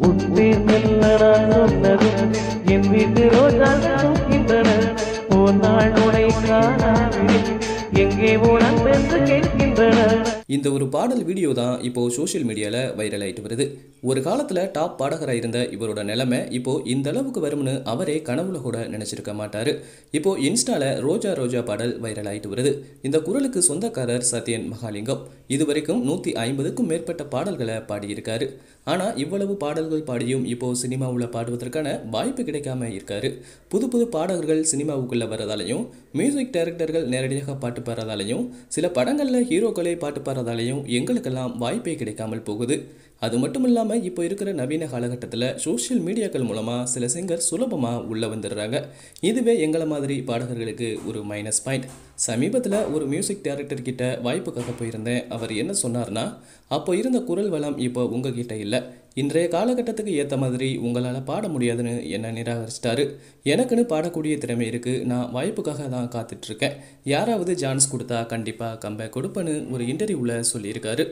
உன் பேர் மெல்ல நான் சொன்னதும் என் வீட்டு ரோஜா தூக்கின்றன. ஒரு நாள் உனை காணாமல் எங்கே உணன் என்று கேட்கின்றன. இந்த ஒரு பாடல் வீடியோ தான் இப்போ சோஷியல் மீடியாவில் வைரல் ஆகிட்டு வருது. ஒரு காலத்தில் டாப் பாடகராக இருந்த இவரோட நிலைமை இப்போ இந்த அளவுக்கு வரும்னு அவரே கனவுல கூட நினைச்சிருக்க மாட்டாரு. இப்போ இன்ஸ்டால ரோஜா ரோஜா பாடல் வைரல் ஆகிட்டு வருது. இந்த குரலுக்கு சொந்தக்காரர் சத்யன் மகாலிங்கம். இதுவரைக்கும் 150க்கும் மேற்பட்ட பாடல்களை பாடியிருக்காரு. ஆனால் இவ்வளவு பாடல்கள் பாடியும் இப்போ சினிமாவில் பாடுவதற்கான வாய்ப்பு கிடைக்காம இருக்காரு. புது புது பாடகர்கள் சினிமாவுக்குள்ள வரதாலையும், மியூசிக் டைரக்டர்கள் நேரடியாக பாட்டு பாடுறதாலையும், சில படங்களில் ஹீரோக்களே பாட்டு பாடுறதாலையும் எங்களுக்கெல்லாம் வாய்ப்பே கிடைக்காமல் போகுது. அது மட்டும் இல்லாமல் இப்போ இருக்கிற நவீன காலகட்டத்தில் சோஷியல் மீடியாக்கள் மூலமாக சில சிங்கர் சுலபமாக உள்ளே வந்துடுறாங்க. இதுவே எங்களை மாதிரி பாடகர்களுக்கு ஒரு மைனஸ் பாயிண்ட். சமீபத்தில் ஒரு மியூசிக் டைரக்டர் கிட்ட வாய்ப்புக்காக போயிருந்தேன். அவர் என்ன சொன்னார்னா, அப்போ இருந்த குரல் வளம் இப்போ உங்ககிட்ட இல்லை, இன்றைய காலகட்டத்துக்கு ஏற்ற மாதிரி உங்களால் பாட முடியாதுன்னு என்ன நிராகரிச்சிட்டாரு. எனக்குன்னு பாடக்கூடிய திறமை இருக்குது, நான் வாய்ப்புக்காக தான் காத்துட்ருக்கேன், யாராவது சான்ஸ் கொடுத்தா கண்டிப்பாக கம்பேக் கொடுப்பேன்னு ஒரு இன்டர்வியூவில் சொல்லியிருக்காரு.